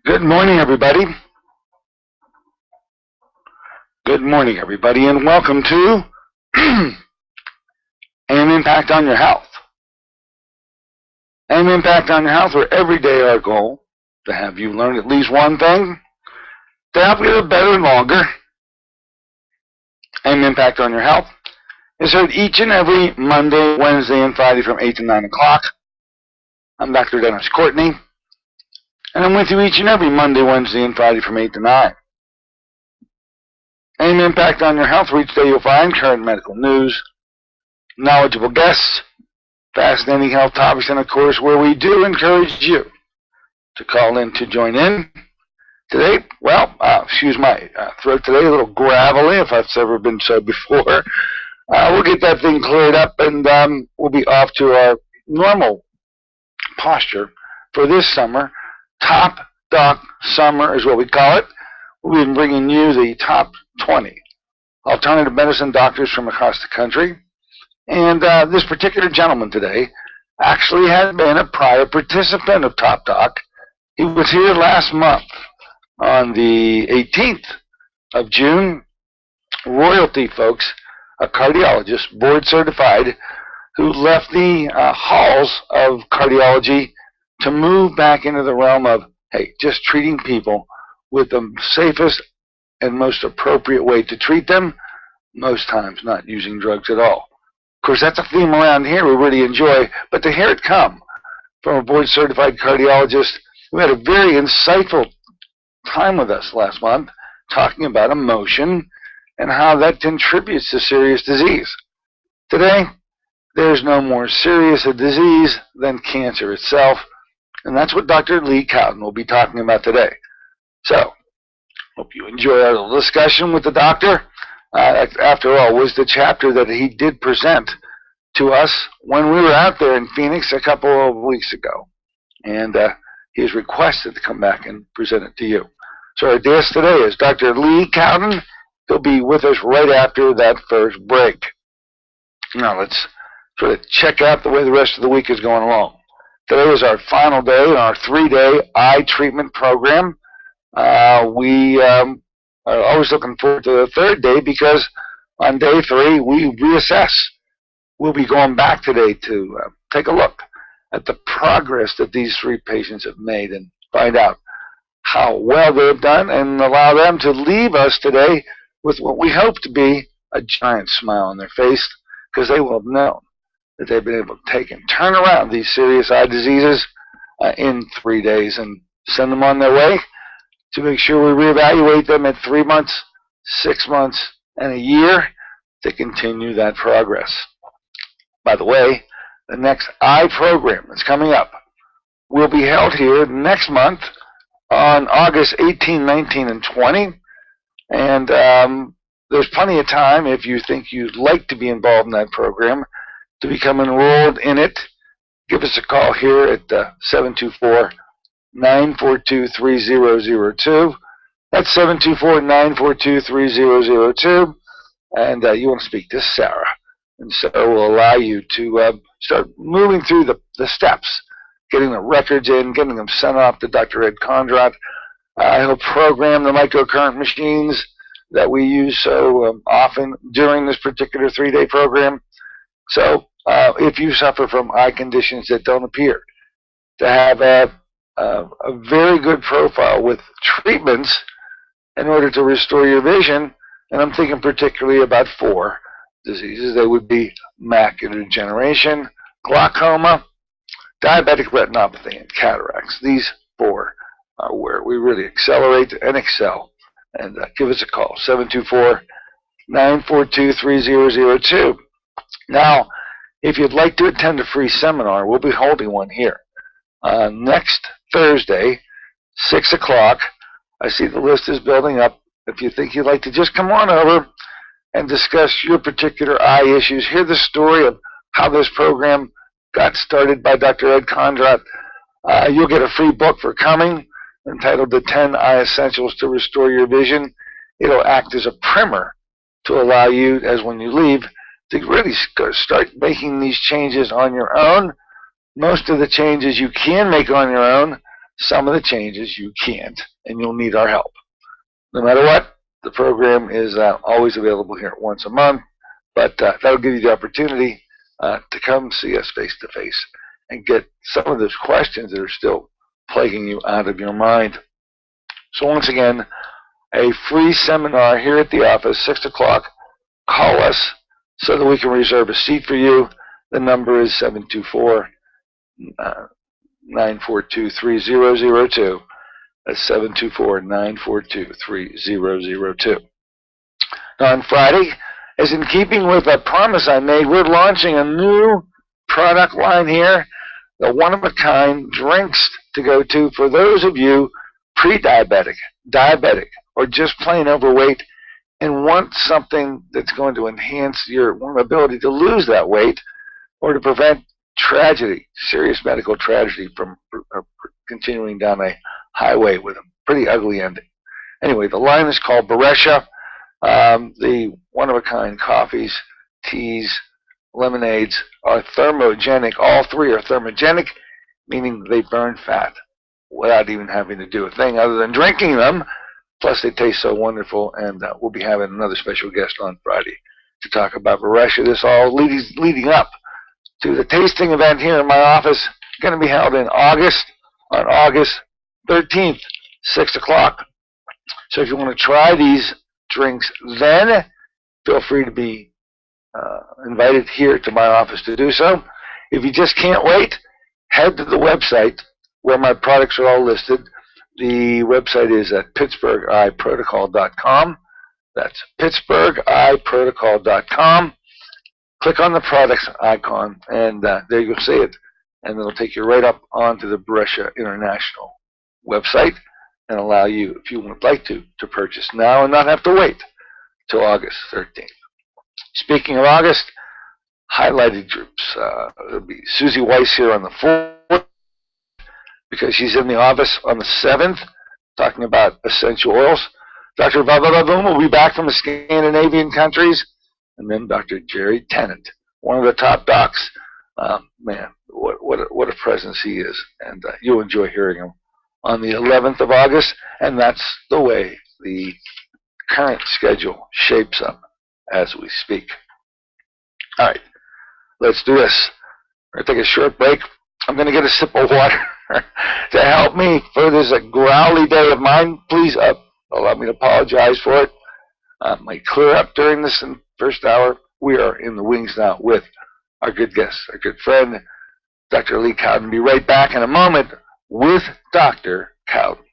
Good morning, everybody. Good morning, everybody, and welcome to An Impact on Your Health. An Impact on Your Health, where every day our goal to have you learn at least one thing to help you live better and longer. An Impact on Your Health is heard each and every Monday, Wednesday, and Friday from 8 to 9 o'clock. I'm Dr. Dennis Courtney, and I'm with you each and every Monday, Wednesday, and Friday from 8 to 9. An Impact on Your Health, where each day you'll find current medical news, knowledgeable guests, fascinating health topics, and of course where we do encourage you to call in to join in. Today, excuse my throat today, a little gravelly if it's ever been so before. We'll get that thing cleared up and we'll be off to our normal posture for this summer. Top Doc Summer is what we call it. We've been bringing you the top 20 alternative medicine doctors from across the country. And this particular gentleman today actually has been a prior participant of Top Doc. He was here last month on the 18th of June. Royalty, folks, a cardiologist, board certified, who left the halls of cardiology to move back into the realm of, hey, just treating people with the safest and most appropriate way to treat them, most times not using drugs at all. Of course, that's a theme around here we really enjoy, but to hear it come from a board-certified cardiologist who had a very insightful time with us last month talking about emotion and how that contributes to serious disease. Today, there's no more serious a disease than cancer itself, and that's what Dr. Lee Cowden will be talking about today. So, hope you enjoy our little discussion with the doctor. After all, was the chapter that he did present to us when we were out there in Phoenix a couple of weeks ago. And he has requested to come back and present it to you. So our guest today is Dr. Lee Cowden. He'll be with us right after that first break. Now let's sort of check out the way the rest of the week is going along. Today is our final day in our 3-day eye treatment program. We are always looking forward to the third day because on day 3 we reassess. We'll be going back today to take a look at the progress that these 3 patients have made and find out how well they've done and allow them to leave us today with what we hope to be a giant smile on their face, because they will have known that they've been able to take and turn around these serious eye diseases in 3 days and send them on their way to make sure we reevaluate them at 3 months, 6 months, and a year to continue that progress. By the way, the next eye program that's coming up will be held here next month on August 18, 19, and 20. And there's plenty of time if you think you'd like to be involved in that program to become enrolled in it. Give us a call here at 724-942-3002. That's 724-942-3002. And you want to speak to Sarah. And so we'll allow you to start moving through the steps, getting the records in, getting them sent off to Dr. Ed Condrat. He'll program the microcurrent machines that we use so often during this particular 3-day program. So if you suffer from eye conditions that don't appear to have a very good profile with treatments in order to restore your vision, and I'm thinking particularly about 4 diseases. They would be macular degeneration, glaucoma, diabetic retinopathy, and cataracts. These 4 are where we really accelerate and excel. And give us a call, 724-942-3002. Now, if you'd like to attend a free seminar, we'll be holding one here next Thursday, 6 o'clock. I see the list is building up. If you think you'd like to just come on over and discuss your particular eye issues, hear the story of how this program got started by Dr. Ed Condrat, you'll get a free book for coming entitled The 10 Eye Essentials to Restore Your Vision. It'll act as a primer to allow you, as when you leave, to really start making these changes on your own. Most of the changes you can make on your own some of the changes you can't, and you'll need our help. No matter what, the program is always available here once a month, but that'll give you the opportunity to come see us face to face and get some of those questions that are still plaguing you out of your mind. So once again, a free seminar here at the office, 6 o'clock. Call us so that we can reserve a seat for you. The number is 724-942-3002. That's 724-942-3002. Now on Friday, as in keeping with a promise I made, we're launching a new product line here, the one-of-a-kind drinks to go to for those of you pre-diabetic, diabetic, or just plain overweight and want something that's going to enhance your ability to lose that weight or to prevent tragedy, serious medical tragedy from continuing down a highway with a pretty ugly ending. Anyway, the line is called Beresha. The one-of-a-kind coffees, teas, lemonades are thermogenic. All three are thermogenic, meaning they burn fat without even having to do a thing other than drinking them. Plus, they taste so wonderful, and we'll be having another special guest on Friday to talk about Beresha. This all leading up to the tasting event here in my office, going to be held in August, on August 13th, 6 o'clock. So if you want to try these drinks then, feel free to be invited here to my office to do so. If you just can't wait, head to the website where my products are all listed. The website is at pittsburghiprotocol.com. That's pittsburghiprotocol.com. Click on the products icon, and there you'll see it. And it'll take you right up onto the Beresha International website and allow you, if you would like to purchase now and not have to wait till August 13th. Speaking of August, highlighted groups. There'll be Susie Weiss here on the 4th because she's in the office on the 7th talking about essential oils. Dr. Vavavoom will be back from the Scandinavian countries. And then Dr. Jerry Tennant, one of the top docs. Man, what a presence he is. And you'll enjoy hearing him on the 11th of August. And that's the way the current schedule shapes up as we speak. All right, let's do this. We're going to take a short break. I'm going to get a sip of water to help me for this growly day of mine. Please allow me to apologize for it. Might clear up during this first hour. We are in the wings now with our good guest, our good friend, Dr. Lee Cowden. Be right back in a moment with Dr. Cowden.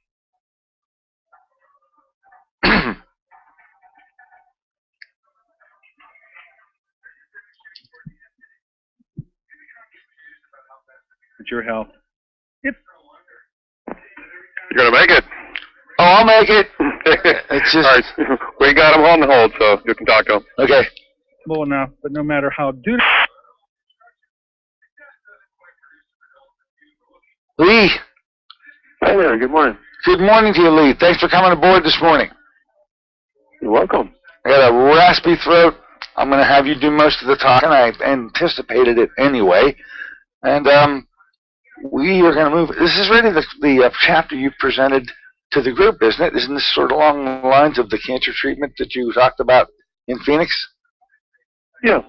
It's your health. Yep. You're going to make it. Oh, I'll make it. It's just... All right. We got him on the hold, so you can talk to him. Okay. Well enough, but no matter how Lee. Hi there. Good morning. Good morning to you, Lee. Thanks for coming aboard this morning. You're welcome. I got a raspy throat. I'm going to have you do most of the talking. I anticipated it anyway. And we are going to move. This is really the chapter you presented to the group, isn't it? Isn't this sort of along the lines of the cancer treatment that you talked about in Phoenix? Yeah.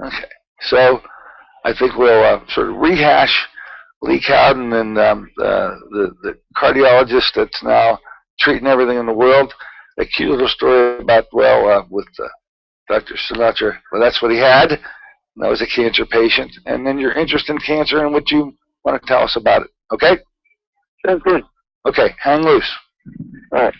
Okay. So I think we'll sort of rehash Lee Cowden and the cardiologist that's now treating everything in the world. A cute little story about, with Dr. Sinatra. Well, that's what he had. That was a cancer patient. And then your interest in cancer and what you want to tell us about it. Okay? Sounds good. Okay. Hang loose. All right.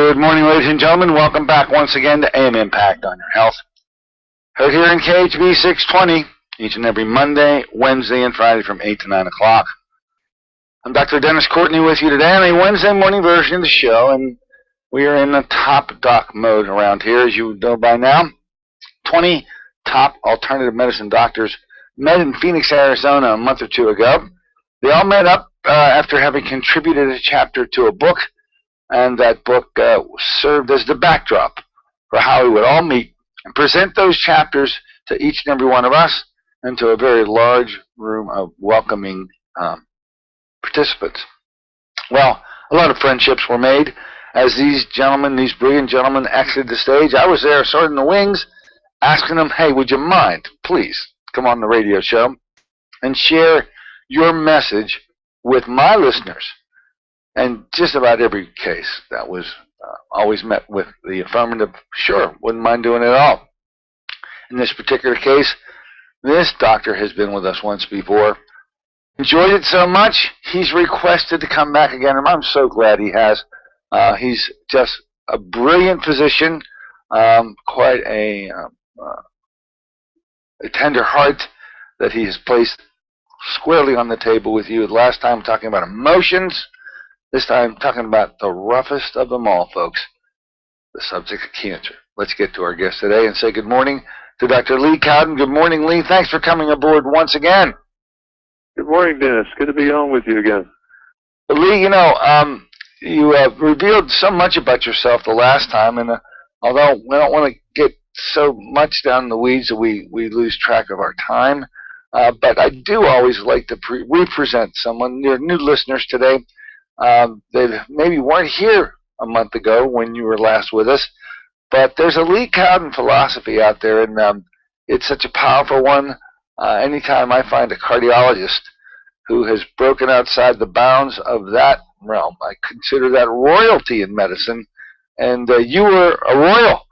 Good morning, ladies and gentlemen. Welcome back once again to AM Impact on Your Health. Heard here in KHB 620 each and every Monday, Wednesday, and Friday from 8 to 9 o'clock. I'm Dr. Dennis Courtney with you today on a Wednesday morning version of the show, and we are in the top doc mode around here, as you know by now. 20 top alternative medicine doctors met in Phoenix, Arizona a month or two ago. They all met up after having contributed a chapter to a book, and that book served as the backdrop for how we would all meet and present those chapters to each and every one of us and to a very large room of welcoming participants. Well, a lot of friendships were made as these gentlemen, these brilliant gentlemen, exited the stage. I was there sort of in the wings asking them, hey, would you mind, please, come on the radio show and share your message with my listeners. And just about every case that was always met with the affirmative, sure, wouldn't mind doing it at all. In this particular case, this doctor has been with us once before. Enjoyed it so much, he's requested to come back again, and I'm so glad he has. He's just a brilliant physician, quite a tender heart that he has placed squarely on the table with you. Last time talking about emotions, this time talking about the roughest of them all, folks, the subject of cancer. Let's get to our guest today and say good morning to Dr. Lee Cowden. Good morning, Lee. Thanks for coming aboard once again. Good morning, Dennis. Good to be on with you again. Lee, you revealed so much about yourself the last time, and although we don't want to get so much down in the weeds that we lose track of our time, but I do always like to represent someone. Your new listeners today, they maybe weren't here a month ago when you were last with us, but there's a Lee Cowden philosophy out there, and it's such a powerful one. Anytime I find a cardiologist who has broken outside the bounds of that realm, I consider that royalty in medicine, and you were a royal.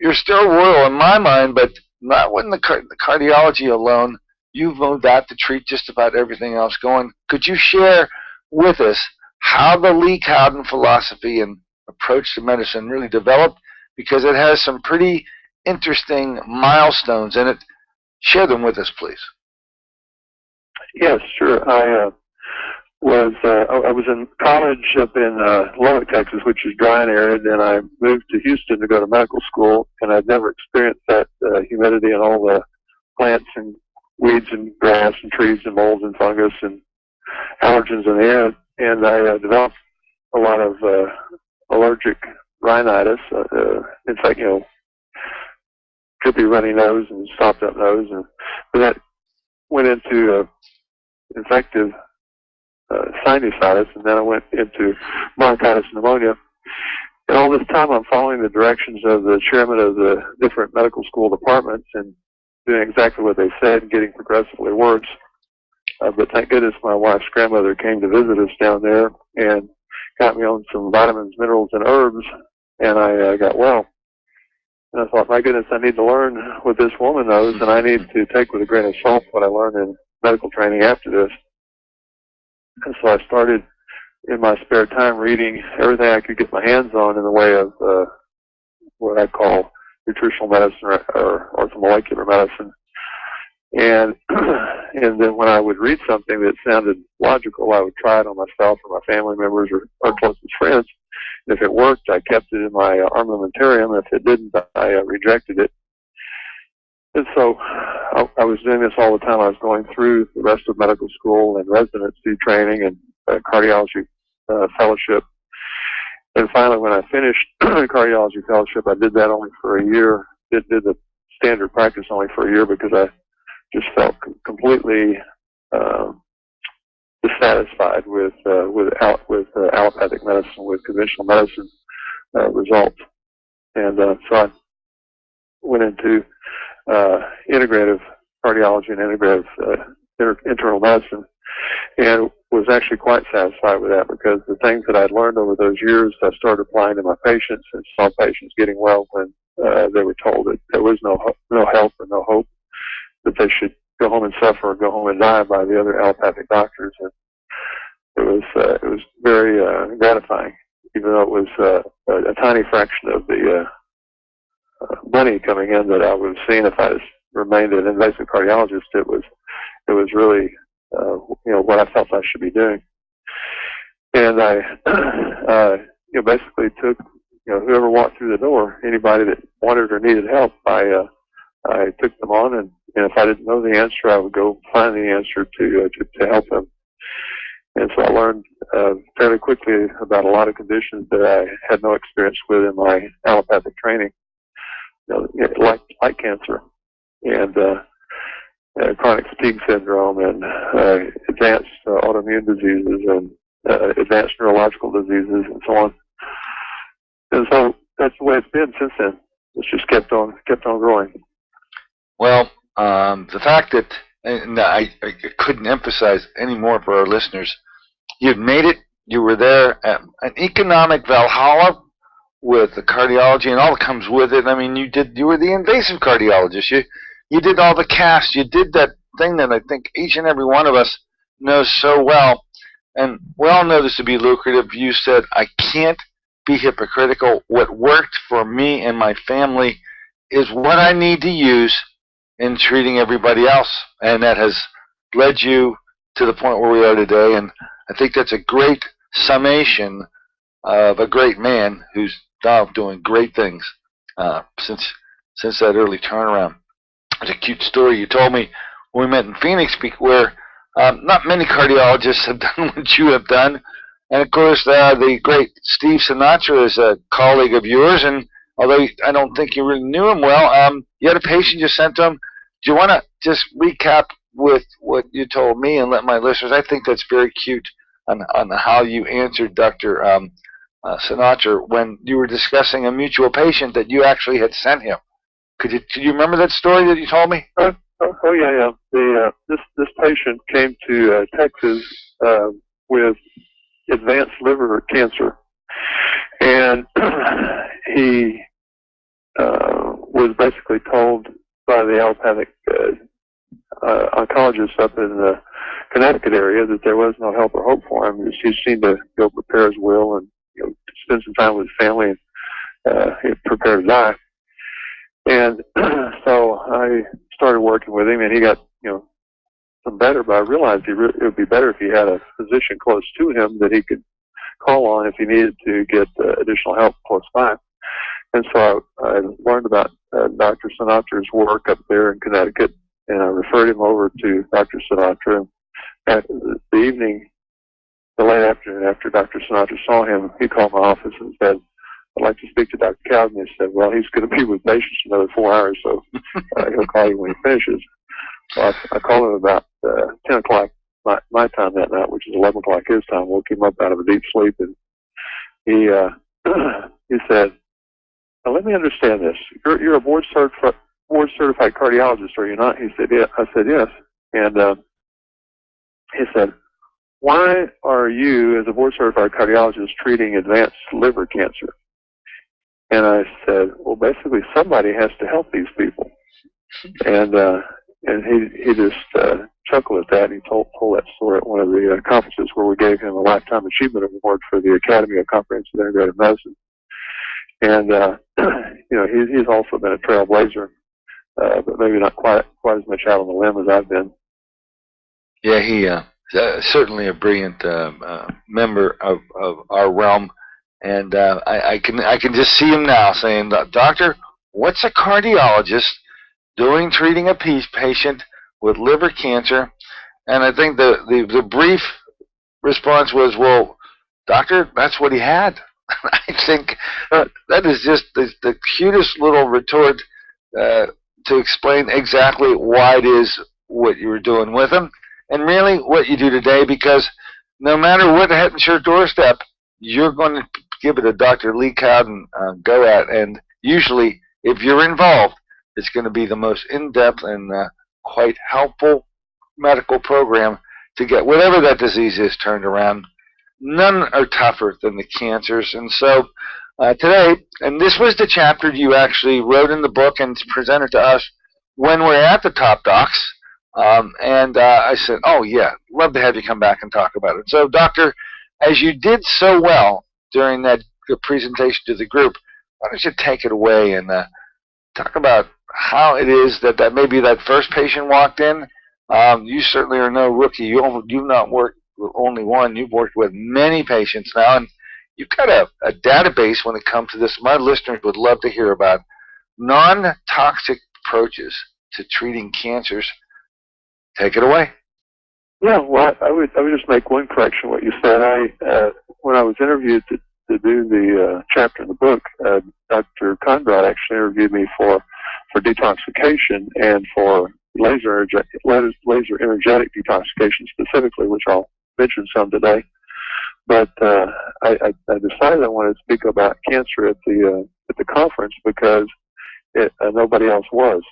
You're still royal in my mind, but not when the cardiology alone. You've moved that to treat just about everything else going. Could you share with us how the Lee Cowden philosophy and approach to medicine really developed? Because it has some pretty interesting milestones in it. Share them with us, please. Yes, sure. I was in college up in Lubbock, Texas, which is dry and arid, and I moved to Houston to go to medical school, and I'd never experienced that humidity and all the plants and weeds and grass and trees and molds and fungus and allergens in the air, and I developed a lot of allergic rhinitis, in fact, drippy runny nose and stopped up nose, and that went into infective sinusitis, and then I went into bronchitis pneumonia. And all this time I'm following the directions of the chairman of the different medical school departments and doing exactly what they said and getting progressively worse. But thank goodness my wife's grandmother came to visit us down there and got me on some vitamins, minerals, and herbs, and I got well. And I thought, my goodness, I need to learn what this woman knows, and I need to take with a grain of salt what I learned in medical training after this. And so I started in my spare time reading everything I could get my hands on in the way of what I call nutritional medicine or orthomolecular medicine. And then when I would read something that sounded logical, I would try it on myself or my family members or closest friends. And if it worked, I kept it in my armamentarium. If it didn't, I rejected it. And so I was doing this all the time. I was going through the rest of medical school and residency training and cardiology fellowship. And finally, when I finished cardiology fellowship, I did that only for a year. Did the standard practice only for a year because I just felt completely dissatisfied with allopathic medicine, with conventional medicine results. And so I went into integrative cardiology and integrative internal medicine, and was actually quite satisfied with that because the things that I'd learned over those years, I started applying to my patients and saw patients getting well when they were told that there was no help or no hope, that they should go home and suffer or go home and die by the other allopathic doctors. And it was very gratifying. even though it was a tiny fraction of the money coming in that I would have seen if I remained an invasive cardiologist. It was really what I felt I should be doing. And I basically took whoever walked through the door, anybody that wanted or needed help, I took them on, and if I didn't know the answer, I would go find the answer to help them. And so I learned fairly quickly about a lot of conditions that I had no experience with in my allopathic training, like cancer and chronic fatigue syndrome and advanced autoimmune diseases and advanced neurological diseases and so on. And so that's the way it's been since then. It's just kept on growing. Well, the fact that, and I couldn't emphasize any more for our listeners, you'd made it. You were there at an economic Valhalla with the cardiology and all that comes with it. I mean, you were the invasive cardiologist. You did all the cast. You did that thing that I think each and every one of us knows so well. And we all know this to be lucrative. You said, I can't be hypocritical. What worked for me and my family is what I need to use in treating everybody else. And that has led you to the point where we are today. And I think that's a great summation of a great man who's now doing great things since that early turnaround. It's a cute story you told me when we met in Phoenix, where not many cardiologists have done what you have done. And, of course, the great Steve Sinatra is a colleague of yours, and although I don't think you really knew him well, you had a patient you sent to him. Do you want to just recap with what you told me and let my listeners? I think that's very cute on how you answered Dr. Sinatra when you were discussing a mutual patient that you actually had sent him. Could you remember that story that you told me? Oh yeah. This patient came to Texas with advanced liver cancer, and he was basically told by the allopathic oncologist up in the Connecticut area that there was no help or hope for him. He just seemed to go prepare his will and spend some time with his family and prepare to die. And so I started working with him, and he got some better. But I realized it would be better if he had a physician close to him that he could call on if he needed to get additional help close by. And so I learned about Dr. Sinatra's work up there in Connecticut, and I referred him over to Dr. Sinatra. At the evening, the late afternoon, after Dr. Sinatra saw him, he called my office and said, I'd like to speak to Dr. Cowden. He said, well, he's going to be with patients for another 4 hours, so he'll call you when he finishes. So I called him about 10 o'clock my time that night, which is 11 o'clock his time. Woke him up out of a deep sleep, and he said, now let me understand this. You're a board-certified cardiologist, are you not? He said, yeah. I said, yes. And he said, why are you, as a board-certified cardiologist, treating advanced liver cancer? And I said, well, basically somebody has to help these people. And he just chuckled at that, and he told that story at one of the conferences where we gave him a Lifetime Achievement Award for the Academy of Comprehensive Integrative Medicine. And he's also been a trailblazer, but maybe not quite as much out on the limb as I've been. Yeah, he certainly a brilliant member of our realm. And I can just see him now saying, Doctor, what's a cardiologist doing treating a patient with liver cancer? And I think the brief response was, well, doctor, that's what he had. I think that is just the cutest little retort to explain exactly why it is what you were doing with him, and really what you do today, because no matter what hits your doorstep, you're going to give it a Dr. Lee Cowden go at, and usually, if you're involved, it's going to be the most in-depth and quite helpful medical program to get whatever that disease is turned around. None are tougher than the cancers. And so today, and this was the chapter you actually wrote in the book and presented to us when we're at the Top Docs. And I said, oh, yeah, love to have you come back and talk about it. So, Doctor, as you did so well during that presentation to the group. Why don't you take it away and talk about how it is that maybe that first patient walked in. You certainly are no rookie. You've not worked with only one. You've worked with many patients now, and you've got a database when it comes to this. My listeners would love to hear about non-toxic approaches to treating cancers. Take it away. Yeah, well, I would just make one correction. What you said, when I was interviewed to do the chapter in the book, Dr. Conrad actually interviewed me for detoxification and for laser energetic detoxification specifically, which I'll mention some today. But I decided I wanted to speak about cancer at the conference because nobody else was.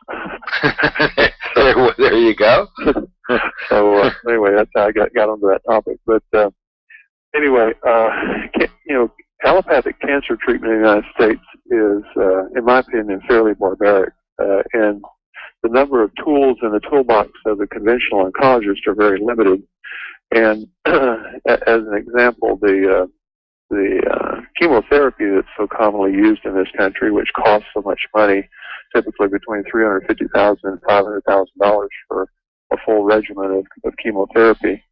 There you go. So anyway, that's how I got onto that topic. But anyway, allopathic cancer treatment in the United States is, in my opinion, fairly barbaric, and the number of tools in the toolbox of the conventional oncologist are very limited. And as an example, the chemotherapy that's so commonly used in this country, which costs so much money, typically between $350,000 and $500,000 for a full regimen of chemotherapy,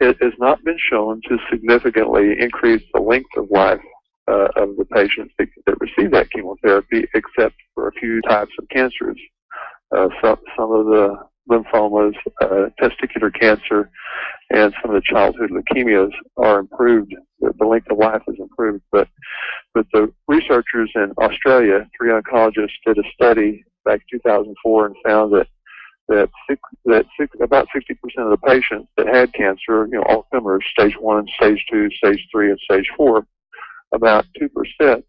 it has not been shown to significantly increase the length of life of the patients that receive that chemotherapy, except for a few types of cancers. Some of the lymphomas, testicular cancer, and some of the childhood leukemias are improved. The length of life is improved. But the researchers in Australia, 3 oncologists, did a study back in 2004 and found that about 60% of the patients that had cancer, all comers, stage 1, stage 2, stage 3, and stage 4, about 2%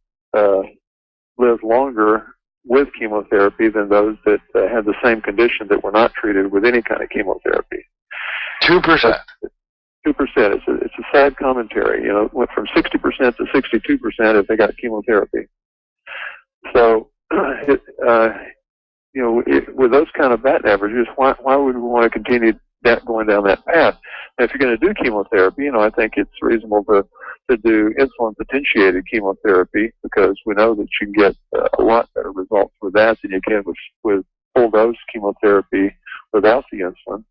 live longer with chemotherapy than those that had the same condition that were not treated with any kind of chemotherapy. 2%. 2%. It's a sad commentary. It went from 60% to 62% if they got chemotherapy. So, with those kind of batting averages, why would we want to continue going down that path? Now, if you're going to do chemotherapy, I think it's reasonable to do insulin potentiated chemotherapy, because we know that you can get a lot better results with that than you can with full dose chemotherapy without the insulin.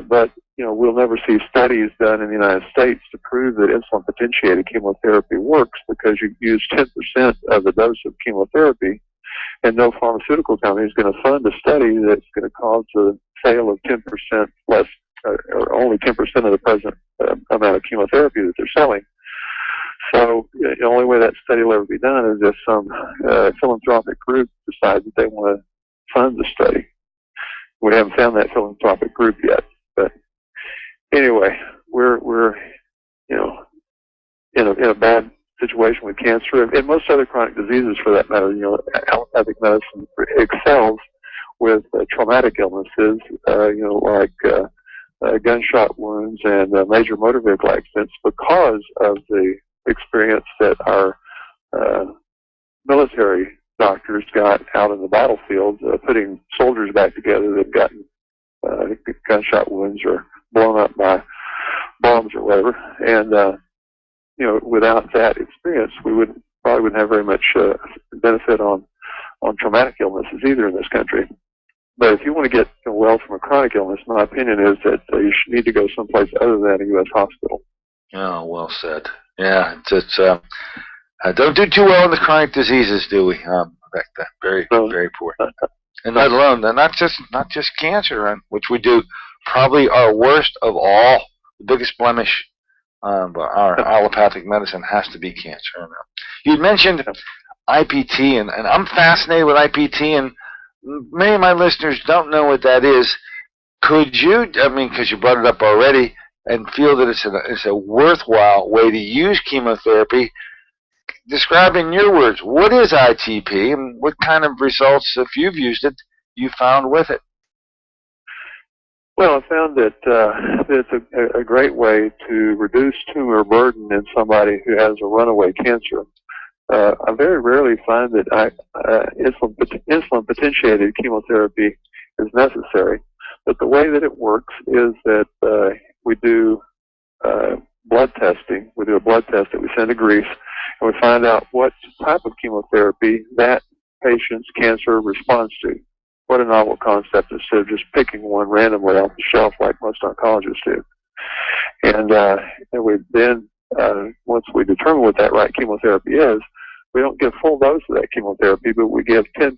But we'll never see studies done in the United States to prove that insulin potentiated chemotherapy works, because you use 10% of the dose of chemotherapy, and no pharmaceutical company is going to fund a study that's going to cause a sale of 10% less, or only 10% of the present amount of chemotherapy that they're selling. So the only way that study will ever be done is if some philanthropic group decides that they want to fund the study. We haven't found that philanthropic group yet. But anyway, we're in a bad situation with cancer and most other chronic diseases, for that matter. Allopathic medicine excels with traumatic illnesses, like gunshot wounds and major motor vehicle accidents, because of the experience that our military doctors got out in the battlefield, putting soldiers back together that've gotten gunshot wounds or blown up by bombs or whatever. And without that experience, we probably wouldn't have very much benefit on traumatic illnesses either in this country. But if you want to get well from a chronic illness, my opinion is that you should need to go someplace other than a U.S. hospital. Oh, well said. Yeah, it's don't do too well in the chronic diseases, do we? In fact, very poor. And let alone not just cancer, which we do probably our worst of all. The biggest blemish, but our allopathic medicine has to be cancer. You mentioned IPT, and I'm fascinated with IPT, and many of my listeners don't know what that is. Could you, because you brought it up already, and feel that it's a worthwhile way to use chemotherapy, describe in your words, what is ITP, and what kind of results, if you've used it, you found with it? Well, I found that it's a great way to reduce tumor burden in somebody who has a runaway cancer. I very rarely find that insulin potentiated chemotherapy is necessary, but the way that it works is that we do blood testing. We do a blood test that we send to Greece, and we find out what type of chemotherapy that patient's cancer responds to. What a novel concept, instead of just picking one randomly off the shelf like most oncologists do. And we then, once we determine what that right chemotherapy is, we don't give full dose of that chemotherapy, but we give 10%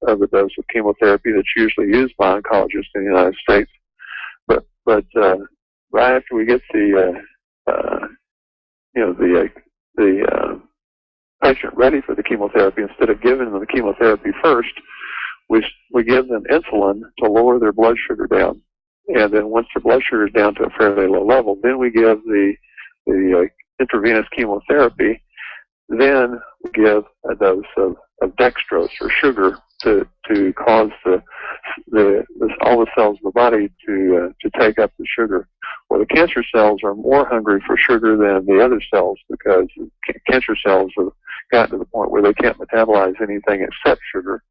of the dose of chemotherapy that's usually used by oncologists in the United States. But right after we get the patient ready for the chemotherapy, instead of giving them the chemotherapy first, we give them insulin to lower their blood sugar down. And then once their blood sugar is down to a fairly low level, then we give the intravenous chemotherapy. Then we give a dose of dextrose or sugar to cause all the cells in the body to take up the sugar. Well, the cancer cells are more hungry for sugar than the other cells, because cancer cells have gotten to the point where they can't metabolize anything except sugar.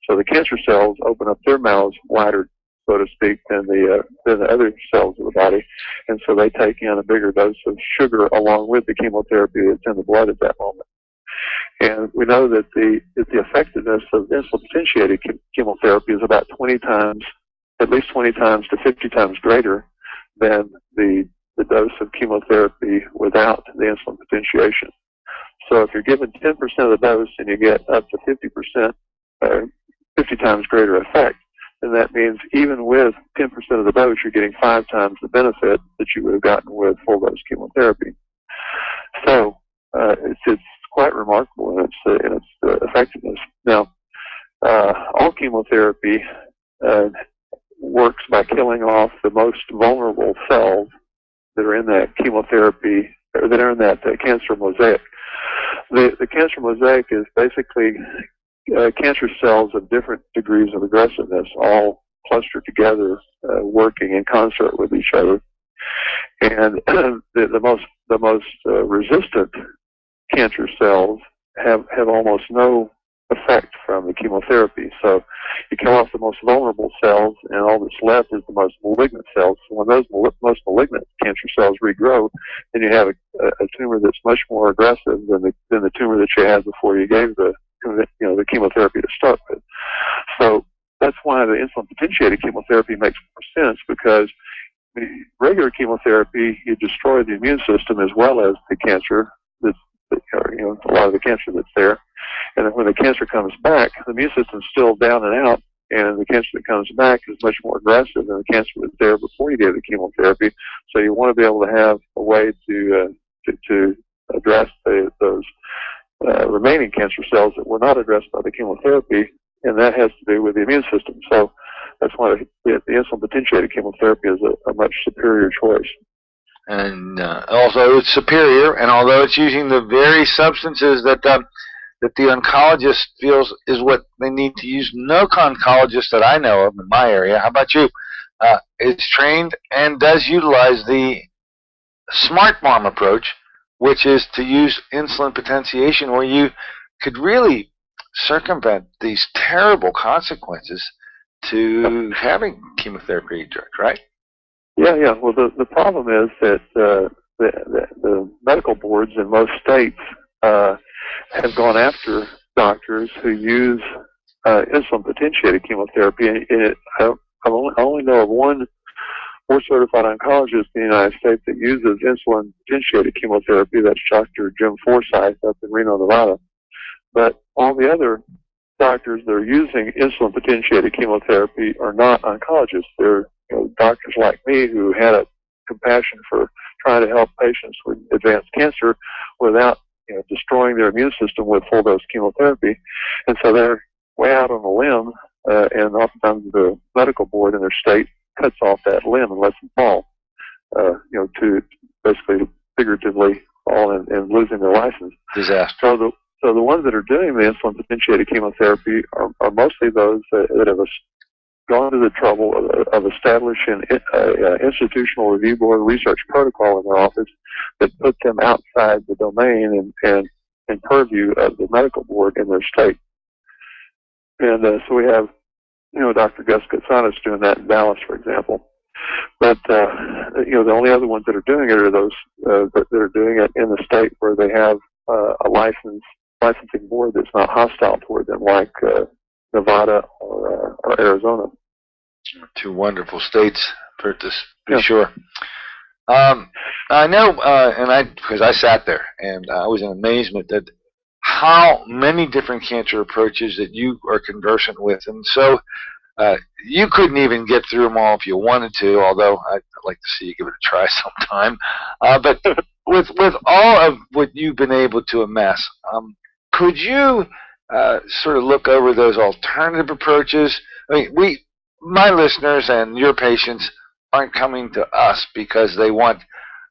So the cancer cells open up their mouths wider, so to speak, than the other cells of the body, and so they take in a bigger dose of sugar along with the chemotherapy that's in the blood at that moment. And we know that the effectiveness of insulin-potentiated chemotherapy is about 20 times, at least 20 times to 50 times greater than the dose of chemotherapy without the insulin potentiation. So if you're given 10% of the dose and you get up to 50%, 50 times greater effect, then that means even with 10% of the dose, you're getting 5 times the benefit that you would have gotten with full dose chemotherapy. So it's quite remarkable in its effectiveness. Now, all chemotherapy works by killing off the most vulnerable cells that are in that chemotherapy, or that are in that cancer mosaic. The cancer mosaic is basically cancer cells of different degrees of aggressiveness, all clustered together, working in concert with each other. And the most resistant cancer cells have almost no effect from the chemotherapy. So you kill off the most vulnerable cells, and all that's left is the most malignant cells. So when those most malignant cancer cells regrow, then you have a tumor that's much more aggressive than the tumor that you had before you gave the chemotherapy to start with. So that's why the insulin potentiated chemotherapy makes more sense, because regular chemotherapy, you destroy the immune system as well as the cancer a lot of the cancer that's there. And then when the cancer comes back, the immune system's still down and out, and the cancer that comes back is much more aggressive than the cancer that was there before you gave the chemotherapy. So you want to be able to have a way to address those remaining cancer cells that were not addressed by the chemotherapy, and that has to do with the immune system. So that's why the insulin potentiated chemotherapy is a much superior choice. And also it's superior, and although it's using the very substances that the oncologist feels is what they need to use, no oncologist that I know of in my area, how about you, is trained and does utilize the smart bomb approach, which is to use insulin potentiation, where you could really circumvent these terrible consequences to having chemotherapy drugs, right? Yeah. Well, the problem is that the medical boards in most states have gone after doctors who use insulin potentiated chemotherapy, and I only know of one board-certified oncologist in the United States that uses insulin potentiated chemotherapy. That's Dr. Jim Forsyth up in Reno, Nevada. But all the other doctors that are using insulin potentiated chemotherapy are not oncologists. They're doctors like me who had a compassion for trying to help patients with advanced cancer without destroying their immune system with full dose chemotherapy. And so they're way out on a limb, and oftentimes the medical board in their state cuts off that limb and lets them fall, to basically figuratively fall and losing their license. Disaster. So the ones that are doing the insulin potentiated chemotherapy are mostly those that have gone to the trouble of establishing an institutional review board research protocol in their office that put them outside the domain and purview of the medical board in their state. And so we have, Dr. Gus Katsanis doing that in Dallas, for example. But the only other ones that are doing it are those that are doing it in the state where they have a licensing board that's not hostile toward them, like Nevada or Arizona. Two wonderful states, to be sure. I know, because I sat there and I was in amazement at how many different cancer approaches that you are conversant with, and so you couldn't even get through them all if you wanted to. Although I'd like to see you give it a try sometime. But with all of what you've been able to amass, could you sort of look over those alternative approaches? I mean, my listeners and your patients aren't coming to us because they want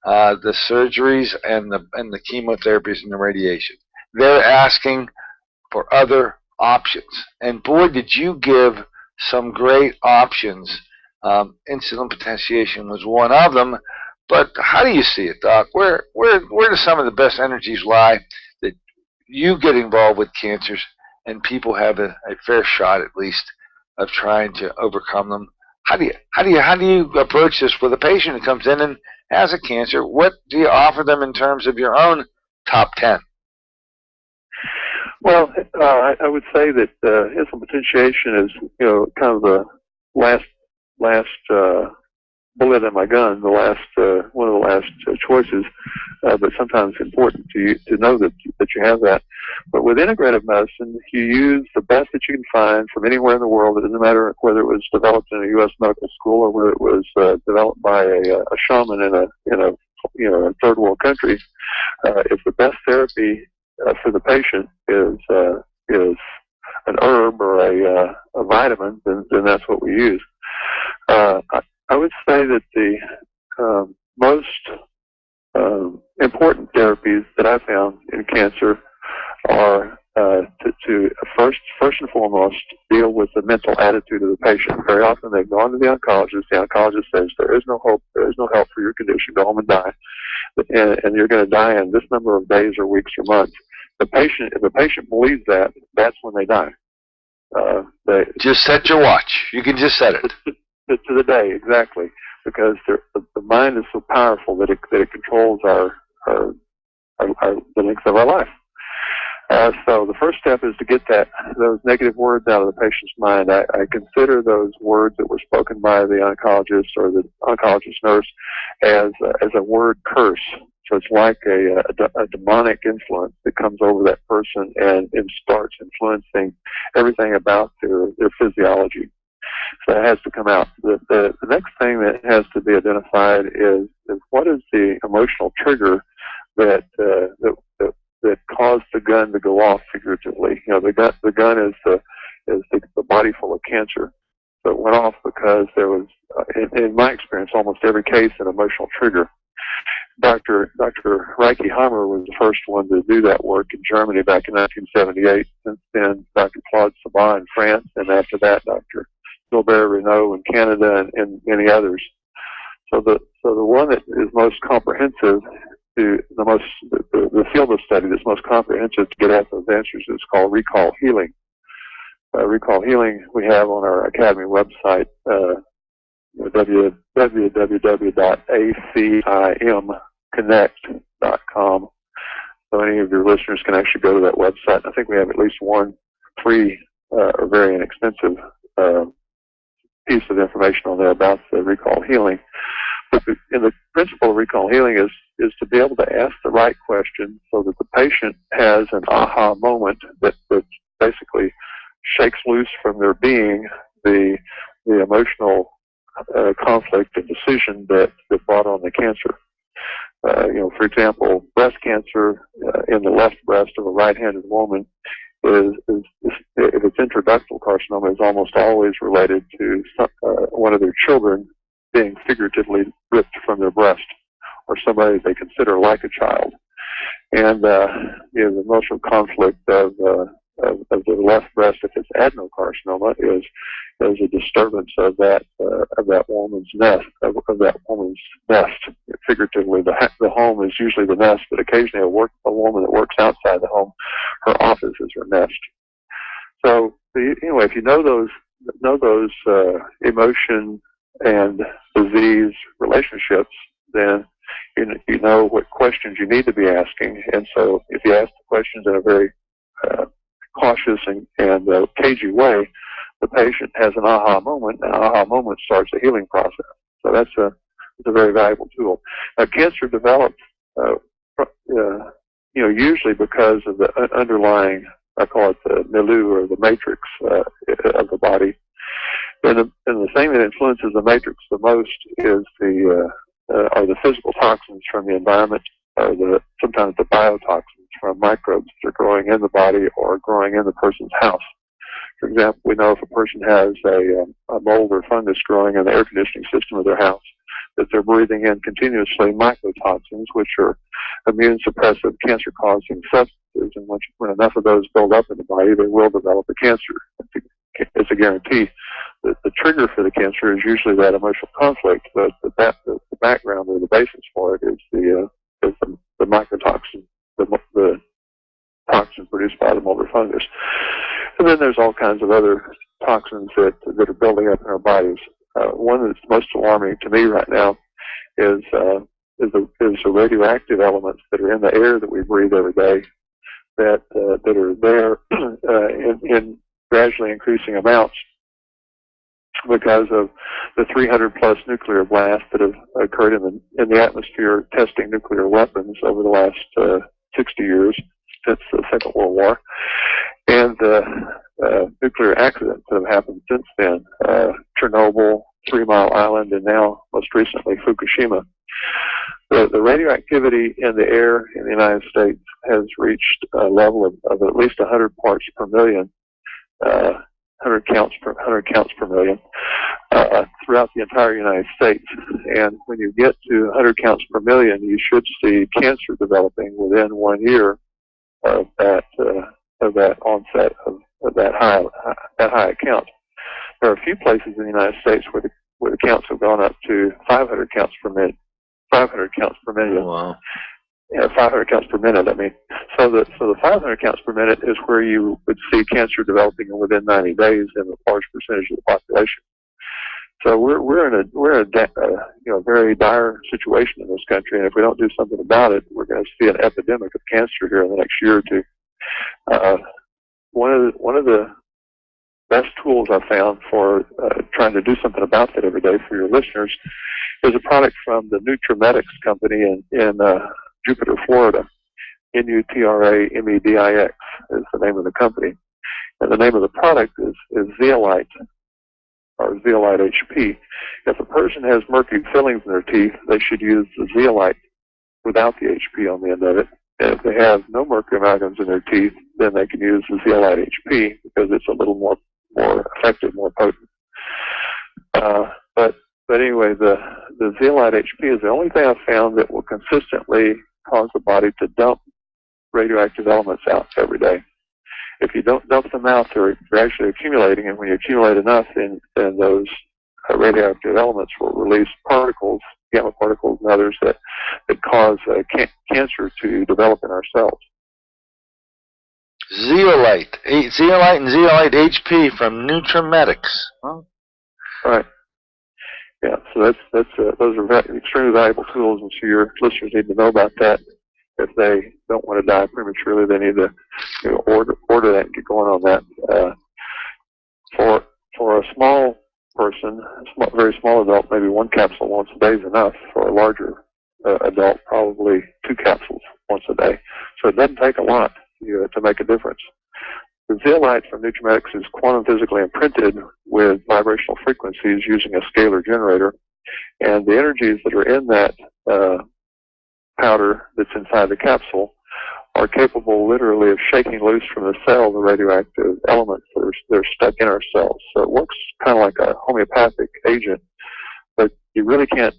the surgeries and the chemotherapies and the radiation. They're asking for other options. And boy, did you give some great options. Insulin potentiation was one of them. But how do you see it, Doc? Where do some of the best energies lie that you get involved with cancers and people have a fair shot, at least, of trying to overcome them? How do you approach this with a patient who comes in and has a cancer? What do you offer them in terms of your own top 10? Well, I would say that insulin potentiation is, kind of the last bullet in my gun, one of the last choices, but sometimes important to know that you have that. But with integrative medicine, you use the best that you can find from anywhere in the world. It doesn't matter whether it was developed in a U.S. medical school or whether it was developed by a shaman in a third world country. If the best therapy for the patient is an herb or a vitamin, then that's what we use. I would say that the most important therapies that I found in cancer are to first and foremost deal with the mental attitude of the patient. Very often they've gone to the oncologist. The oncologist says there is no hope, there is no help for your condition. Go home and die, and you're going to die in this number of days or weeks or months. If the patient believes that, that's when they die. Just set your watch. You can just set it. To the day, exactly, because the mind is so powerful that it controls the length of our life. So the first step is to get those negative words out of the patient's mind. I consider those words that were spoken by the oncologist or the oncologist nurse as a word curse. So it's like a demonic influence that comes over that person and starts influencing everything about their physiology. So that has to come out. The next thing that has to be identified is what is the emotional trigger that caused the gun to go off figuratively. The gun is the body full of cancer. So it went off because there was, in my experience, almost every case an emotional trigger. Dr. Reiki-Hammer was the first one to do that work in Germany back in 1978. Since then, Dr. Claude Sabat in France, and after that, Dr. Gilbert Renaud in Canada, and many others. So the one that is most comprehensive the field of study that's most comprehensive to get at those answers is called recall healing. Recall healing we have on our Academy website, www.acimconnect.com. So any of your listeners can actually go to that website. I think we have at least one free or very inexpensive piece of information on there about the recall healing. But the principle of recall healing is to be able to ask the right question so that the patient has an aha moment that basically shakes loose from their being the emotional conflict and decision that brought on the cancer. For example, breast cancer in the left breast of a right-handed woman if it's intraductal carcinoma, is almost always related to one of their children being figuratively ripped from their breast, or somebody they consider like a child. And the emotional conflict of the left breast, if it's adenocarcinoma, is a disturbance of that woman's nest, of that woman's nest. Figuratively, the home is usually the nest, but occasionally a woman that works outside the home, her office is her nest. So anyway, if you know those emotion and disease relationships, then you know what questions you need to be asking. And so if you ask the questions in a very cautious and cagey way, the patient has an aha moment, and an aha moment starts a healing process. So it's a very valuable tool. Now, cancer develops, usually because of the underlying, I call it the milieu or the matrix of the body. And the thing that influences the matrix the most is are the physical toxins from the environment, or sometimes the biotoxins from microbes that are growing in the body or growing in the person's house. For example, we know if a person has a mold or fungus growing in the air conditioning system of their house, that they're breathing in continuously mycotoxins, which are immune suppressive, cancer-causing substances. And when enough of those build up in the body, they will develop a cancer. It's a guarantee. The trigger for the cancer is usually that emotional conflict, but the background or the basis for it is the mycotoxin, the toxin produced by the mold or fungus. And then there's all kinds of other toxins that are building up in our bodies. One that's most alarming to me right now is the radioactive elements that are in the air that we breathe every day that are there in gradually increasing amounts because of the 300 plus nuclear blasts that have occurred in the atmosphere testing nuclear weapons over the last 60 years since the Second World War, and nuclear accidents that have happened since then, Chernobyl, 3 Mile Island, and now most recently Fukushima. The radioactivity in the air in the United States has reached a level of at least 100 parts per million, 100 counts per million throughout the entire United States. And when you get to 100 counts per million, you should see cancer developing within 1 year of that onset of that high count. There are a few places in the United States where the counts have gone up to 500 counts per minute. 500 counts per minute. Oh, wow. Yeah, 500 counts per minute. I mean, so the 500 counts per minute is where you would see cancer developing within 90 days in a large percentage of the population. So we're in a very dire situation in this country, and if we don't do something about it, we're going to see an epidemic of cancer here in the next year or two. One of the best tools I found for trying to do something about that every day for your listeners is a product from the Nutramedix company in Jupiter, Florida. Nutramedix is the name of the company, and the name of the product is Zeolite, or Zeolite HP. If a person has mercury fillings in their teeth, they should use the Zeolite without the HP on the end of it. And if they have no mercury amalgams in their teeth, then they can use the Zeolite HP because it's a little more effective, more potent. But anyway, the Zeolite HP is the only thing I've found that will consistently cause the body to dump radioactive elements out every day. If you don't dump them out, they're actually accumulating, and when you accumulate enough, then those radioactive elements will release particles, gamma particles and others that cause cancer to develop in our cells. Zeolite and Zeolite HP from Nutramedix. Huh? Right. Yeah, so those are extremely valuable tools, and so your listeners need to know about that. If they don't want to die prematurely, they need to order that and get going on that. For a small person, very small adult, maybe 1 capsule once a day is enough. For a larger adult, probably 2 capsules once a day. So it doesn't take a lot to make a difference. The zeolite from Nutramedix is quantum physically imprinted with vibrational frequencies using a scalar generator, and the energies that are in that powder that's inside the capsule are capable literally of shaking loose from the cell the radioactive elements that are stuck in our cells. So it works kind of like a homeopathic agent, but you really can't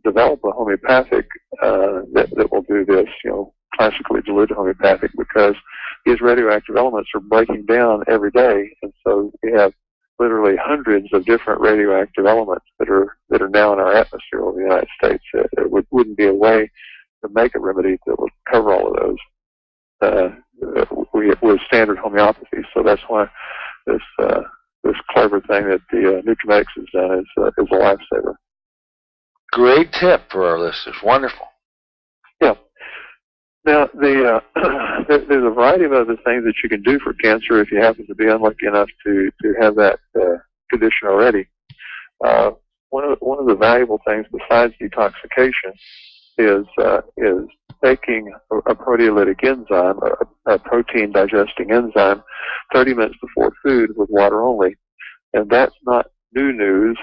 develop a homeopathic that will do this, classically diluted homeopathic, because these radioactive elements are breaking down every day, and so we have literally hundreds of different radioactive elements that are now in our atmosphere over the United States. There wouldn't be a way to make a remedy that would cover all of those with standard homeopathy. So that's why this this clever thing that the Nutromedics has done is a lifesaver. Great tip for our listeners. Wonderful. Yeah. Now, there's a variety of other things that you can do for cancer if you happen to be unlucky enough to have that condition already. One of the valuable things besides detoxification is taking a proteolytic enzyme, a protein digesting enzyme, 30 minutes before food with water only. And that's not new news.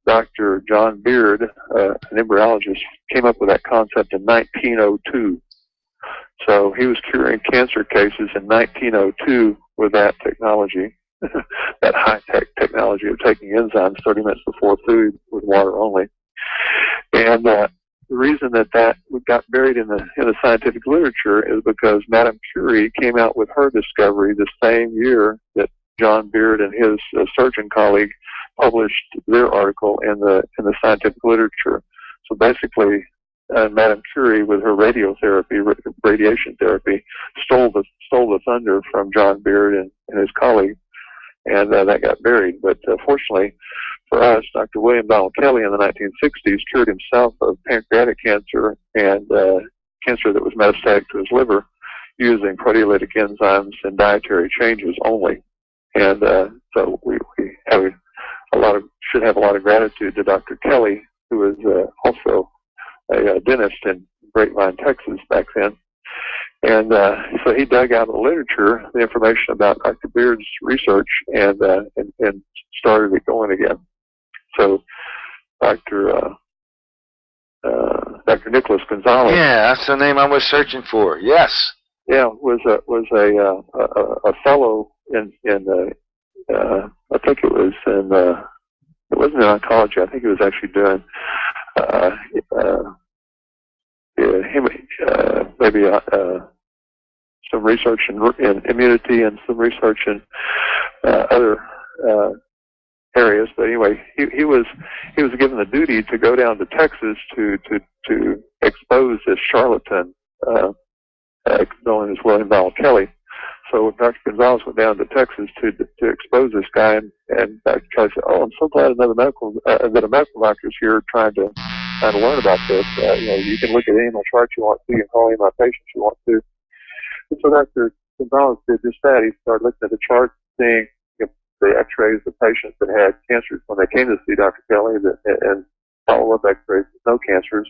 Dr. John Beard, an embryologist, came up with that concept in 1902. So he was curing cancer cases in 1902 with that technology, that high-tech technology of taking enzymes 30 minutes before food with water only. And the reason that got buried in the scientific literature is because Madame Curie came out with her discovery the same year that John Beard and his surgeon colleague published their article in the scientific literature. So basically, Madame Curie, with her radiation therapy, stole the thunder from John Beard and his colleague, and that got buried. But fortunately for us, Dr. William Donald Kelly in the 1960s cured himself of pancreatic cancer and cancer that was metastatic to his liver using proteolytic enzymes and dietary changes only. And so we should have a lot of gratitude to Dr. Kelly, who was also a dentist in Grapevine, Texas back then. And so he dug out of the literature the information about Dr. Beard's research and started it going again. So Dr. Nicholas Gonzalez. Yeah, that's the name I was searching for. Yes. Yeah, was a fellow in I think it was it wasn't in oncology. I think he was actually doing maybe some research in immunity and some research in other areas. But anyway, he was given the duty to go down to Texas to expose this charlatan known as William Donald Kelly. So Dr. Gonzalez went down to Texas to expose this guy, and Dr. Kelly said, "Oh, I'm so glad that a medical doctor is here trying to learn about this. You can look at any chart you want to, you can call any of my patients you want to." And so Dr. Gonzalez did just that. He started looking at the charts, seeing the X-rays of patients that had cancers when they came to see Dr. Kelly, and follow-up X-rays with no cancers,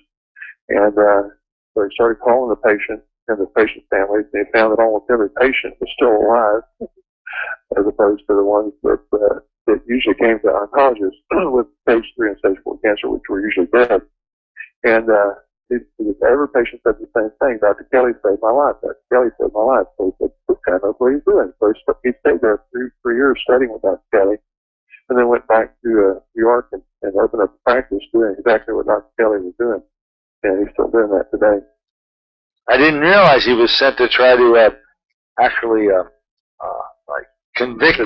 and so he started calling the patient and the patient families, and he found that almost every patient was still alive, as opposed to the ones that usually came to oncologists with stage 3 and stage 4 cancer, which were usually dead. And every patient said the same thing: "Dr. Kelly saved my life. Dr. Kelly saved my life." So he said, "This guy knows what he's doing." So he stayed there for years studying with Dr. Kelly, and then went back to New York and opened up a practice doing exactly what Dr. Kelly was doing. And he's still doing that today. I didn't realize he was sent to try to actually like convict.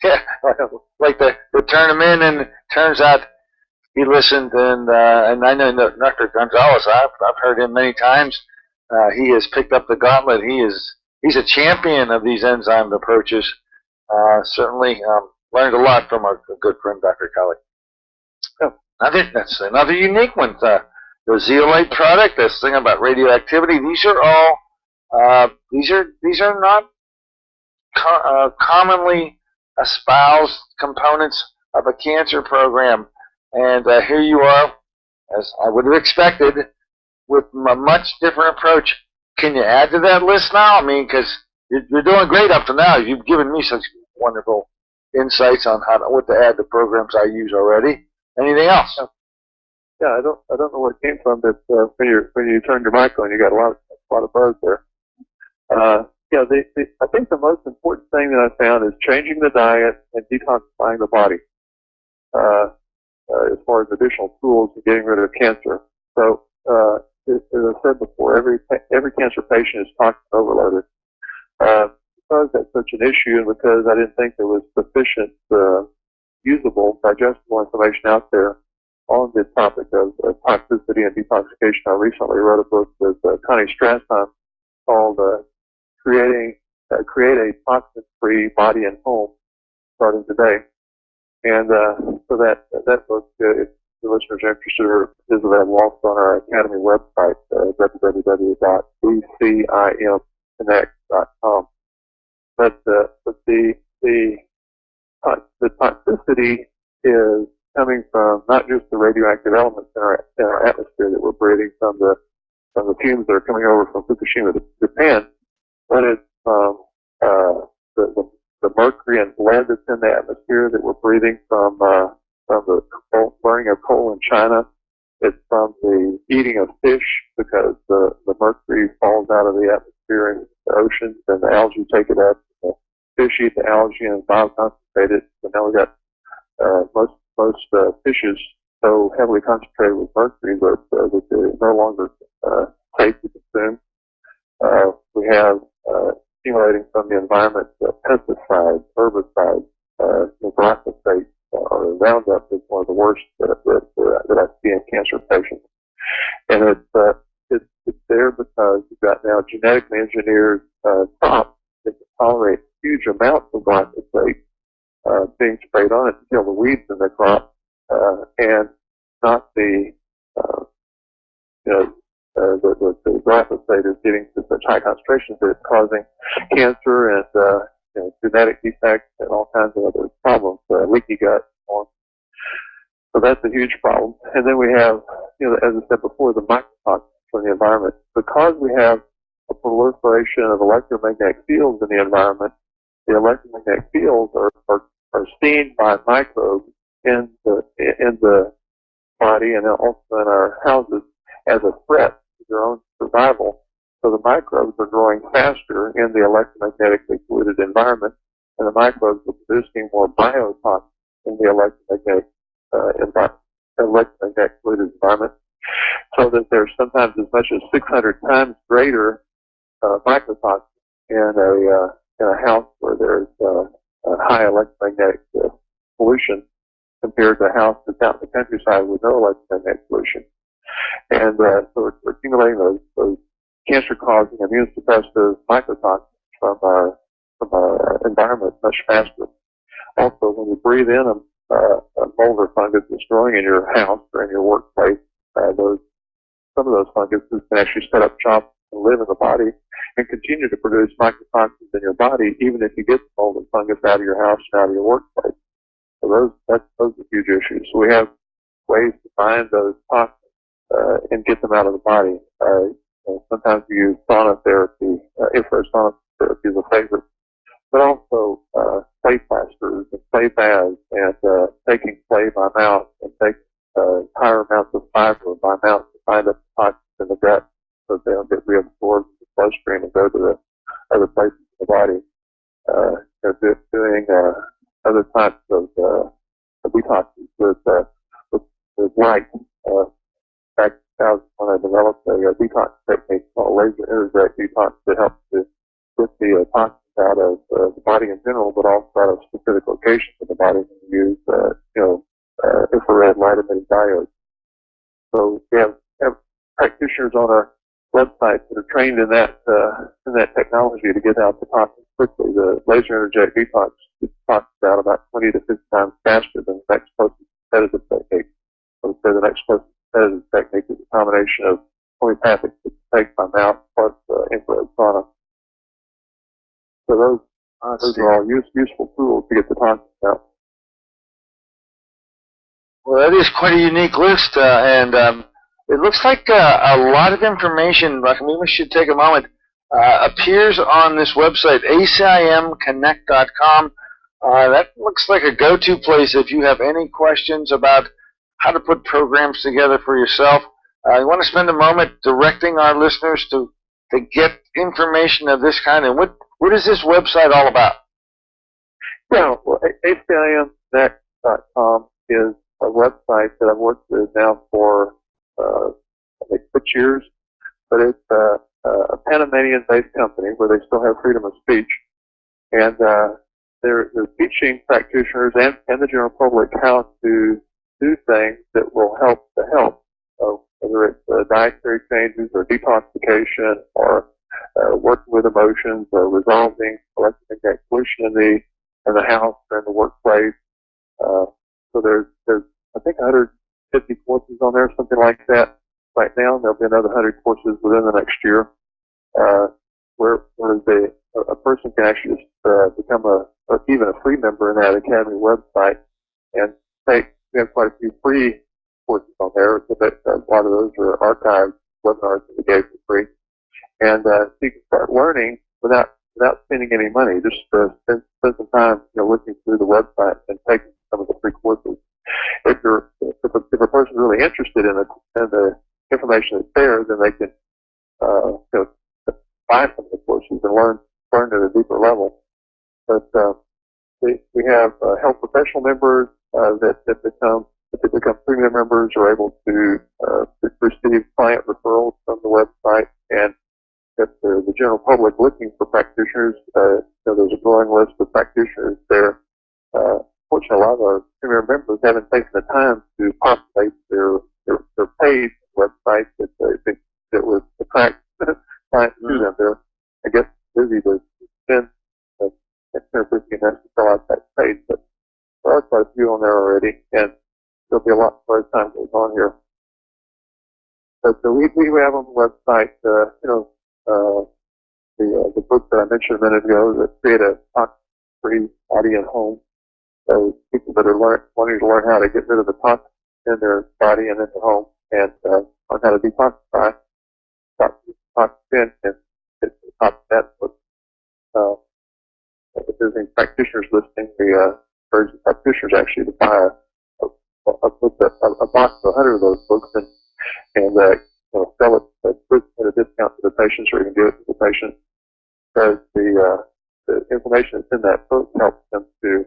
Yeah, like to turn him in, and it turns out he listened, and I know Dr. Gonzalez. I've heard him many times. He has picked up the gauntlet. He's a champion of these enzyme approaches. Certainly learned a lot from our good friend Dr. Kelly. Oh, that's another unique one. The zeolite product, this thing about radioactivity. These are all these are not commonly espoused components of a cancer program. And here you are, as I would have expected, with a much different approach. Can you add to that list now? I mean, because you're doing great up to now. You've given me such wonderful insights on what to add to programs I use already. Anything else? Yeah, I don't know where it came from, but when you turned your mic on, you got a lot of buzz there. I think the most important thing that I found is changing the diet and detoxifying the body. As far as additional tools in getting rid of cancer. So, as I said before, every cancer patient is toxin overloaded. Because that's such an issue, and because I didn't think there was sufficient usable, digestible information out there on the topic of toxicity and detoxification, I recently wrote a book with Connie Strassheim called Create a Toxin-Free Body and Home. So starting today. And so that book, if the listeners are interested, or is available also on our Academy website, www.bcimconnect.com. But the toxicity is coming from not just the radioactive elements in our atmosphere that we're breathing from the fumes that are coming over from Fukushima to Japan, but it's from the mercury and lead that's in the atmosphere that we're breathing from the burning of coal in China. It's from the eating of fish, because the mercury falls out of the atmosphere in the oceans, and the algae take it up. The fish eat the algae and bioconcentrate it. So now we got most fishes so heavily concentrated with mercury that they're no longer safe to consume. We have accumulating from the environment pesticides, herbicides, glyphosate, or Roundup is one of the worst that I see in cancer patients. And it's there because you've got now genetically engineered crops that can tolerate huge amounts of glyphosate being sprayed on it to kill the weeds in the crop, and not the glyphosate is getting to such high concentrations that it's causing cancer and genetic defects and all kinds of other problems, leaky gut and so on. So that's a huge problem. And then we have, as I said before, the microtoxins from the environment. Because we have a proliferation of electromagnetic fields in the environment, the electromagnetic fields are seen by microbes in the body and also in our houses as a threat to their own survival. So the microbes are growing faster in the electromagnetically polluted environment, and the microbes are producing more biotoxins in the electromagnetic polluted environment, so that there's sometimes as much as 600 times greater microtoxins in a house where there's high electromagnetic pollution compared to a house that's out in the countryside with no electromagnetic pollution. And so we're accumulating those cancer-causing, immune-suppressive microtoxins from our environment much faster. Also, when you breathe in a mold or fungus that's growing in your house or in your workplace, some of those funguses can actually set up shop and live in the body and continue to produce microtoxins in your body, even if you get the mold and fungus out of your house and out of your workplace. So those are huge issues. So we have ways to find those toxins and get them out of the body. Sometimes we use sauna therapy, infrared sauna therapy is a favorite, but also clay plasters and clay baths, and taking clay by mouth and take higher amounts of fiber by mouth to find up the toxins in the gut so that they don't get reabsorbed in the bloodstream and go to the other places in the body. Doing other types of detoxes with light. Back in 2000, when I developed a detox technique called laser energetic detox that helps to get the toxins out of the body in general, but also out of specific locations in the body when you use infrared light emitting diodes. So we have practitioners on our website that are trained in that technology to get out the toxins quickly. The laser energetic detox gets toxins out about 20 to 50 times faster than the next closest competitive technique. So the next closest competitive technique is a combination of homeopathic that you take by mouth plus infrared sauna. So those are all useful tools to get the toxins out. Well, that is quite a unique list, and it looks like a lot of information, like maybe we should take a moment, appears on this website, acimconnect.com. That looks like a go-to place if you have any questions about how to put programs together for yourself. You want to spend a moment directing our listeners to get information of this kind, and what is this website all about? Yeah, well, acimconnect.com is a website that I've worked with now for I think 6 years, but it's a Panamanian-based company where they still have freedom of speech, and they're teaching practitioners and the general public how to do things that will help the health. So whether it's dietary changes or detoxification or working with emotions or resolving electromagnetic pollution in in the house or in the workplace. So there's I think 150 courses on there, something like that right now. There'll be another 100 courses within the next year, where a person can actually just become even a free member in that Academy website and take. We have quite a few free courses on there. So that a lot of those are archived webinars that we gave for free, and so you can start learning without spending any money. Just spend some time, looking through the website and taking some of the free courses. If a person's really interested in the information that's there, then they can buy some of the courses and learn at a deeper level. But we have health professional members that become premium members are able to receive client referrals from the website, and if the general public looking for practitioners, there's a growing list of practitioners there. Fortunately, a lot of our premier members haven't taken the time to populate their paid website that would attract clients to them. They're, I guess, busy to spend 10 or 15 minutes to fill out that page, but there are quite a few on there already, and there'll be a lot more as time goes on here. So we have on the website, the book that I mentioned a minute ago, that create a toxin-free body and home. So people that are wanting to learn how to get rid of the toxins in their body and in their home, and learn how to detoxify toxin, and it's the top of that book. If there's any practitioners listening, we encourage the practitioners actually to buy a box of 100 of those books and sell it at a discount to the patients, or you can give it to the patients, because the information that's in that book helps them to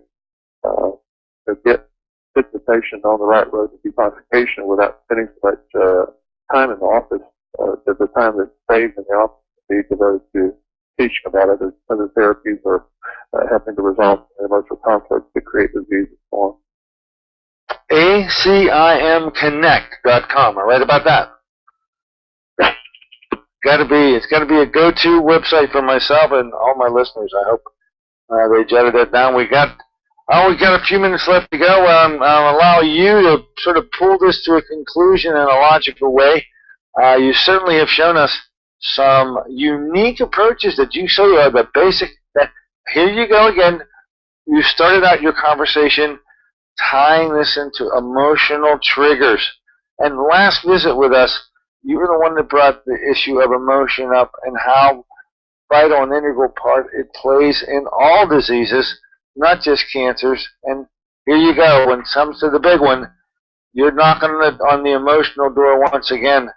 get the patient on the right road to detoxification without spending so much time in the office. The time that's saved in the office be devoted to teaching about other therapies or helping to resolve emotional conflicts that create disease and so on. ACIMconnect.com. Am I right about that? It's got to be a go-to website for myself and all my listeners. I hope they jotted that down. We got a few minutes left to go. I'll allow you to sort of pull this to a conclusion in a logical way. You certainly have shown us some unique approaches that you show you the basic. Here you go again. You started out your conversation tying this into emotional triggers. And last visit with us, you were the one that brought the issue of emotion up and how vital and integral part it plays in all diseases, not just cancers. And here you go. When it comes to the big one, you're knocking on the emotional door once again.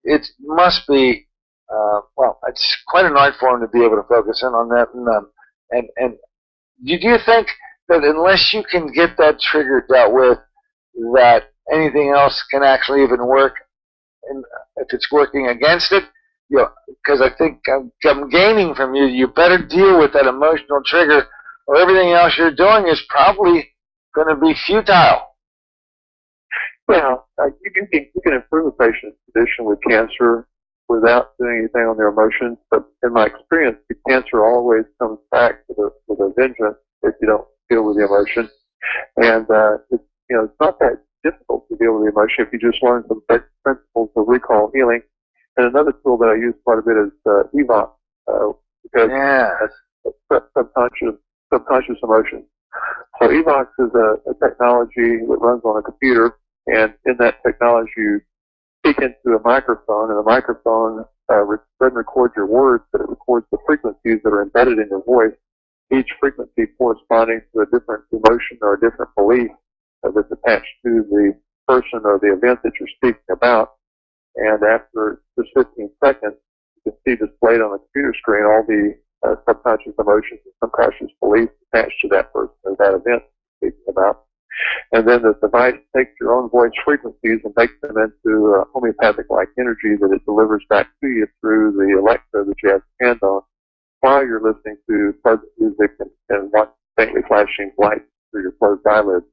It must be, it's quite an art form to be able to focus in on that. And do you think that unless you can get that trigger dealt with, that anything else can actually even work, and if it's working against it? Because I think I'm gaining from you, you better deal with that emotional trigger, or everything else you're doing is probably going to be futile. Well, you can improve a patient's condition with cancer without doing anything on their emotions, but in my experience, the cancer always comes back with a vengeance if you don't deal with the emotion. And it's not that difficult to deal with the emotion if you just learn some basic principles of recall healing. And another tool that I use quite a bit is EVOC, because that's subconscious emotions. So EVOX is a technology that runs on a computer, and in that technology you speak into a microphone, and the microphone doesn't record your words, but it records the frequencies that are embedded in your voice, each frequency corresponding to a different emotion or a different belief that's attached to the person or the event that you're speaking about. And after just 15 seconds, you can see displayed on the computer screen all the subconscious emotions and subconscious beliefs attached to that person or that event you're speaking about. And then the device takes your own voice frequencies and makes them into homeopathic-like energy that it delivers back to you through the electrode that you have your hand on while you're listening to pleasant music and watching faintly flashing lights through your closed eyelids.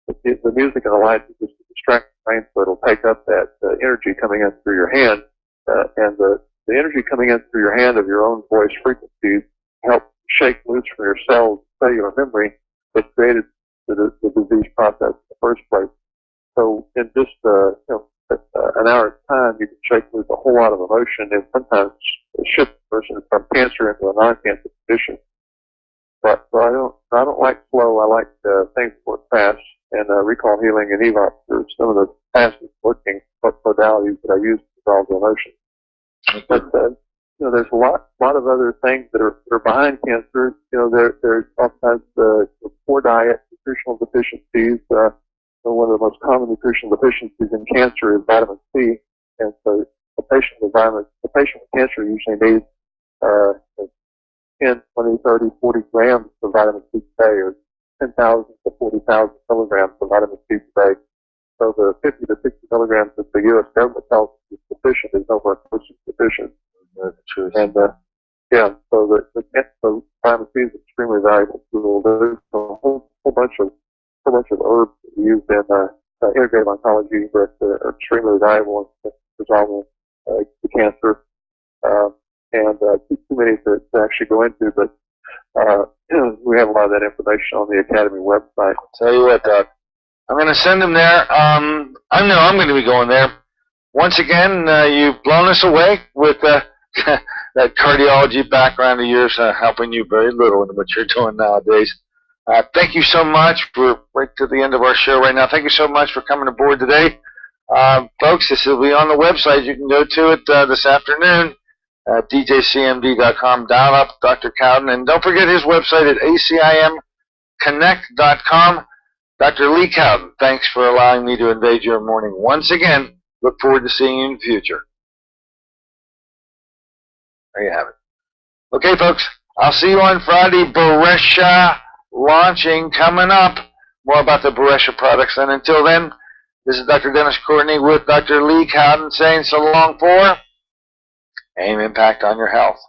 The music and the lights is just to distract the brain, so it'll take up that energy coming in through your hand, and the energy coming in through your hand of your own voice frequencies helps shake loose from your cellular memory that created the disease process in the first place. So in just an hour's time, you can shake loose a whole lot of emotion and sometimes shift the person from cancer into a non-cancer condition. But so I don't like slow. I like things that work fast. And recall healing and EVOP are some of the fastest working modalities that I use to resolve the emotion. But there's a lot of other things that are behind cancer. There's oftentimes poor diet, nutritional deficiencies. One of the most common nutritional deficiencies in cancer is vitamin C, and so the patient with cancer usually needs 10, 20, 30, 40 grams of vitamin C per day, or 10,000 to 40,000 milligrams of vitamin C per day. So the 50 to 60 milligrams that the U.S. government tells us is sufficient is nowhere close to sufficient. And so vitamin C is extremely valuable tool. There's a whole bunch of herbs used in integrative oncology that are extremely valuable in resolving the cancer. And too many to actually go into, but we have a lot of that information on the Academy website. Tell you what, Doc, I'm going to send them there. I know I'm going to be going there. Once again, you've blown us away with that cardiology background of yours, helping you very little in what you're doing nowadays. Thank you so much. We're right to the end of our show right now. Thank you so much for coming aboard today. Folks, this will be on the website. You can go to it this afternoon at djcmd.com. Dial up Dr. Cowden. And don't forget his website at acimconnect.com. Dr. Lee Cowden, thanks for allowing me to invade your morning once again. Look forward to seeing you in the future. There you have it. Okay, folks, I'll see you on Friday. Beresha launching coming up. More about the Beresha products. And until then, this is Dr. Dennis Courtney with Dr. Lee Cowden saying so long for AIM Impact on Your Health.